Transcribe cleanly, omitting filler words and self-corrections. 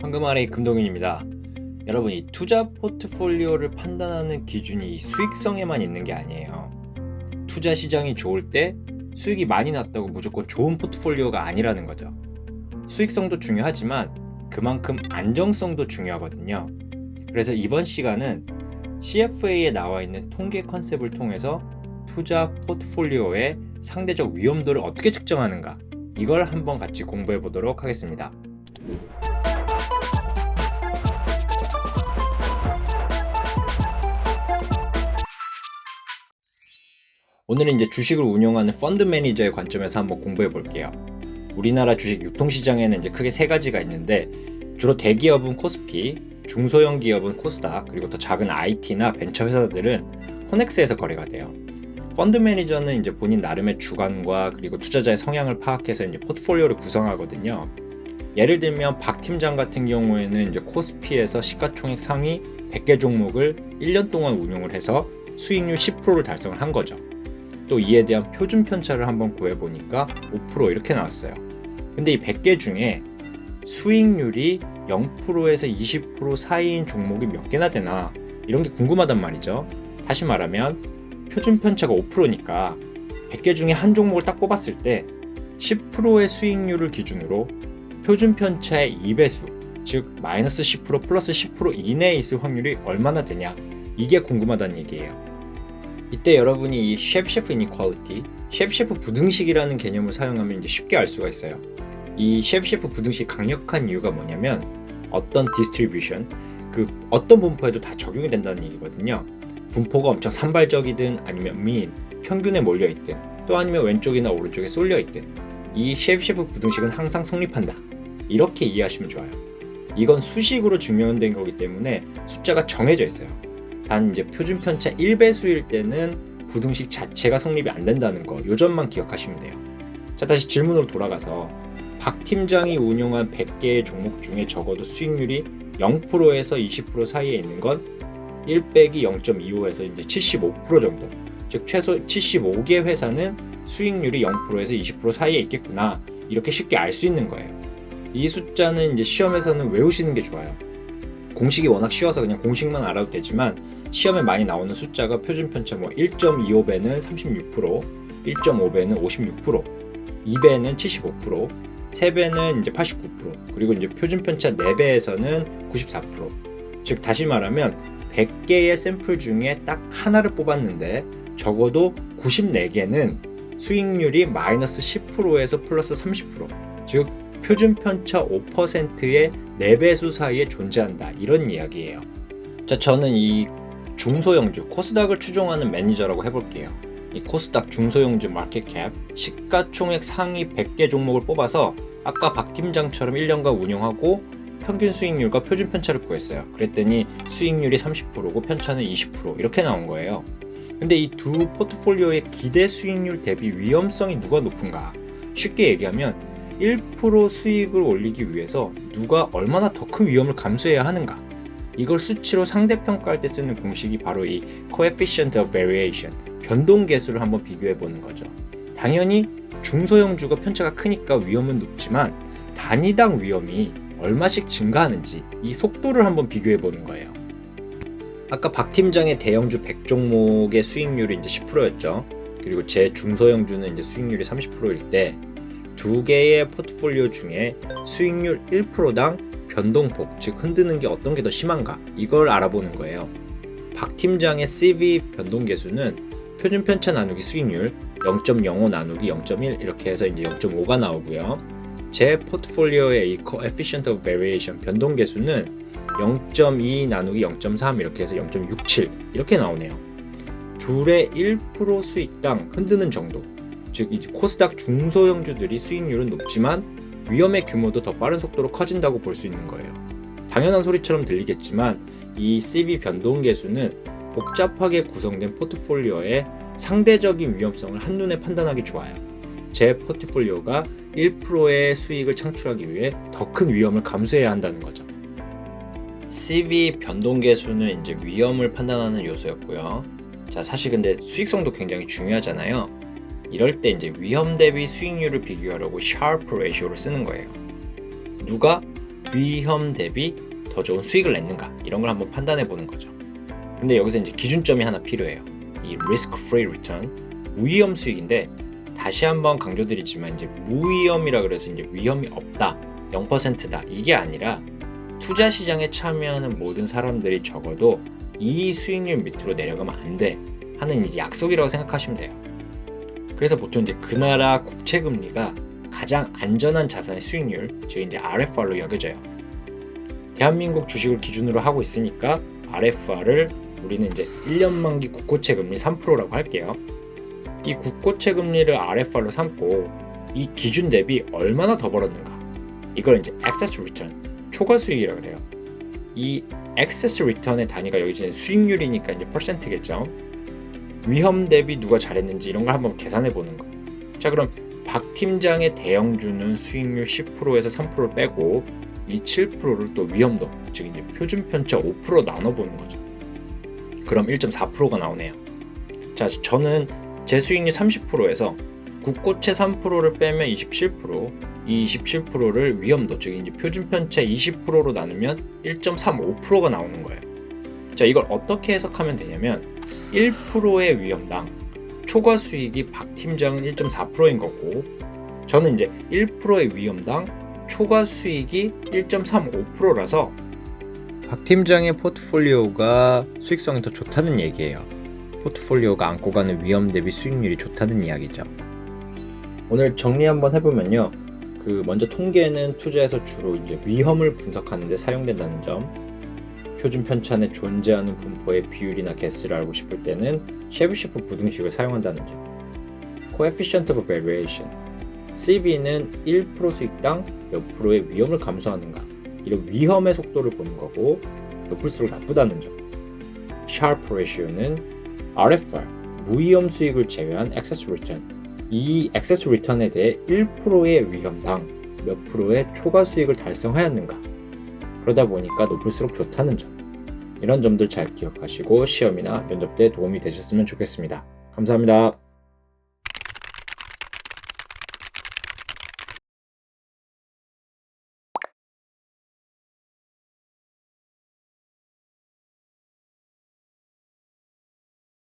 황금알의 금동윤입니다. 여러분, 이 투자 포트폴리오를 판단하는 기준이 수익성에만 있는 게 아니에요. 투자 시장이 좋을 때 수익이 많이 났다고 무조건 좋은 포트폴리오가 아니라는 거죠. 수익성도 중요하지만 그만큼 안정성도 중요하거든요. 그래서 이번 시간은 CFA에 나와 있는 통계 컨셉을 통해서 투자 포트폴리오의 상대적 위험도를 어떻게 측정하는가, 이걸 한번 같이 공부해 보도록 하겠습니다. 오늘은 이제 주식을 운용하는 펀드 매니저의 관점에서 한번 공부해 볼게요. 우리나라 주식 유통시장에는 이제 크게 세 가지가 있는데, 주로 대기업은 코스피, 중소형 기업은 코스닥, 그리고 더 작은 IT나 벤처 회사들은 코넥스에서 거래가 돼요. 펀드 매니저는 이제 본인 나름의 주관과 그리고 투자자의 성향을 파악해서 이제 포트폴리오를 구성하거든요. 예를 들면 박 팀장 같은 경우에는 이제 코스피에서 시가총액 상위 100개 종목을 1년 동안 운용을 해서 수익률 10%를 달성을 한 거죠. 또 이에 대한 표준 편차를 한번 구해보니까 5% 이렇게 나왔어요. 근데 이 100개 중에 수익률이 0%에서 20% 사이인 종목이 몇 개나 되나, 이런 게 궁금하단 말이죠. 다시 말하면 표준 편차가 5%니까 100개 중에 한 종목을 딱 뽑았을 때 10%의 수익률을 기준으로 표준 편차의 2배수, 즉 마이너스 10% 플러스 10% 이내에 있을 확률이 얼마나 되냐, 이게 궁금하다는 얘기예요. 이때 여러분이 이 셰프 이니퀄리티, 셰프 부등식이라는 개념을 사용하면 이제 쉽게 알 수가 있어요. 이 셰프 부등식 강력한 이유가 뭐냐면, 어떤 디스트리뷰션, 어떤 분포에도 다 적용이 된다는 얘기거든요. 분포가 엄청 산발적이든 아니면 민, 평균에 몰려있든, 또 아니면 왼쪽이나 오른쪽에 쏠려있든 이 셰프 부등식은 항상 성립한다, 이렇게 이해하시면 좋아요. 이건 수식으로 증명된 거기 때문에 숫자가 정해져 있어요. 단 이제 표준 편차 1배수일 때는 부등식 자체가 성립이 안 된다는 거, 요 점만 기억하시면 돼요. 자, 다시 질문으로 돌아가서 박 팀장이 운용한 100개의 종목 중에 적어도 수익률이 0%에서 20% 사이에 있는 건 1 빼기 0.25에서 이제 75% 정도, 즉 최소 75개 회사는 수익률이 0%에서 20% 사이에 있겠구나, 이렇게 쉽게 알 수 있는 거예요. 이 숫자는 이제 시험에서는 외우시는 게 좋아요. 공식이 워낙 쉬워서 그냥 공식만 알아도 되지만, 시험에 많이 나오는 숫자가 표준 편차 1.25배는 36%, 1.5배는 56%, 2배는 75%, 3배는 이제 89%, 그리고 이제 표준 편차 4배에서는 94%. 즉 다시 말하면 100개의 샘플 중에 딱 하나를 뽑았는데 적어도 94개는 수익률이 마이너스 10%에서 플러스 30%, 즉 표준 편차 5%의 4배수 사이에 존재한다, 이런 이야기예요. 자, 저는 이 중소형주 코스닥을 추종하는 매니저라고 해볼게요. 이 코스닥 중소형주 마켓캡 시가총액 상위 100개 종목을 뽑아서 아까 박 팀장처럼 1년간 운용하고 평균 수익률과 표준 편차를 구했어요. 그랬더니 수익률이 30%고 편차는 20% 이렇게 나온 거예요. 근데 이 두 포트폴리오의 기대 수익률 대비 위험성이 누가 높은가? 쉽게 얘기하면 1% 수익을 올리기 위해서 누가 얼마나 더 큰 위험을 감수해야 하는가, 이걸 수치로 상대평가할 때 쓰는 공식이 바로 이 coefficient of variation, 변동계수를 한번 비교해 보는 거죠. 당연히 중소형주가 편차가 크니까 위험은 높지만 단위당 위험이 얼마씩 증가하는지 이 속도를 한번 비교해 보는 거예요. 아까 박 팀장의 대형주 100종목의 수익률이 이제 10%였죠. 그리고 제 중소형주는 이제 수익률이 30%일 때 두 개의 포트폴리오 중에 수익률 1%당 변동폭, 즉 흔드는 게 어떤 게 더 심한가, 이걸 알아보는 거예요. 박 팀장의 CV 변동계수는 표준 편차 나누기 수익률 0.05 나누기 0.1 이렇게 해서 이제 0.5가 나오고요. 제 포트폴리오의 이 coefficient of variation 변동계수는 0.2 나누기 0.3 이렇게 해서 0.67 이렇게 나오네요. 둘의 1% 수익당 흔드는 정도, 즉 이제 코스닥 중소형주들이 수익률은 높지만 위험의 규모도 더 빠른 속도로 커진다고 볼 수 있는 거예요. 당연한 소리처럼 들리겠지만 이 CV 변동계수는 복잡하게 구성된 포트폴리오의 상대적인 위험성을 한눈에 판단하기 좋아요. 제 포트폴리오가 1%의 수익을 창출하기 위해 더 큰 위험을 감수해야 한다는 거죠. CV 변동계수는 이제 위험을 판단하는 요소였고요. 자, 사실 근데 수익성도 굉장히 중요하잖아요. 이럴 때 이제 위험 대비 수익률을 비교하려고 샤프 레이시오를 쓰는 거예요. 누가 위험 대비 더 좋은 수익을 냈는가 이런 걸 한번 판단해 보는 거죠. 근데 여기서 이제 기준점이 하나 필요해요. 이 risk-free return, 무위험 수익인데 다시 한번 강조드리지만 이제 무위험이라 그래서 이제 위험이 없다, 0%다 이게 아니라 투자 시장에 참여하는 모든 사람들이 적어도 이 수익률 밑으로 내려가면 안 돼 하는 이제 약속이라고 생각하시면 돼요. 그래서 보통 이제 그 나라 국채 금리가 가장 안전한 자산의 수익률, 즉 이제 RFR로 여겨져요. 대한민국 주식을 기준으로 하고 있으니까 RFR을 우리는 이제 1년 만기 국고채 금리 3%라고 할게요. 이 국고채 금리를 RFR로 삼고 이 기준 대비 얼마나 더 벌었는가, 이걸 이제 excess return, 초과 수익이라고 그래요. 이 excess return의 단위가 여기 이제 수익률이니까 이제 퍼센트겠죠. 위험 대비 누가 잘했는지 이런 걸 한번 계산해 보는 거. 자, 그럼 박 팀장의 대형주는 수익률 10%에서 3%를 빼고 이 7%를 또 위험도, 즉 이제 표준 편차 5% 나눠 보는 거죠. 그럼 1.4%가 나오네요. 자, 저는 제 수익률 30%에서 국고채 3%를 빼면 27%, 이 27%를 위험도, 즉 이제 표준 편차 20%로 나누면 1.35%가 나오는 거예요. 자, 이걸 어떻게 해석하면 되냐면 1%의 위험당 초과 수익이 박 팀장은 1.4%인 거고, 저는 이제 1%의 위험당 초과 수익이 1.35%라서 박 팀장의 포트폴리오가 수익성이 더 좋다는 얘기예요. 포트폴리오가 안고 가는 위험 대비 수익률이 좋다는 이야기죠. 오늘 정리 한번 해보면요. 먼저 통계는 투자에서 주로 이제 위험을 분석하는 데 사용된다는 점, 표준 편차에 존재하는 분포의 비율이나 개수를 알고 싶을 때는 셰브시프 부등식을 사용한다는 점, Coefficient of Variation, CV는 1% 수익당 몇 프로의 위험을 감수하는가, 이런 위험의 속도를 보는 거고 높을수록 나쁘다는 점, Sharpe Ratio는 RFR, 무위험 수익을 제외한 Excess Return, 이 Excess Return에 대해 1%의 위험당 몇 프로의 초과 수익을 달성하였는가, 그러다 보니까 높을수록 좋다는 점, 이런 점들 잘 기억하시고 시험이나 면접 때 도움이 되셨으면 좋겠습니다. 감사합니다.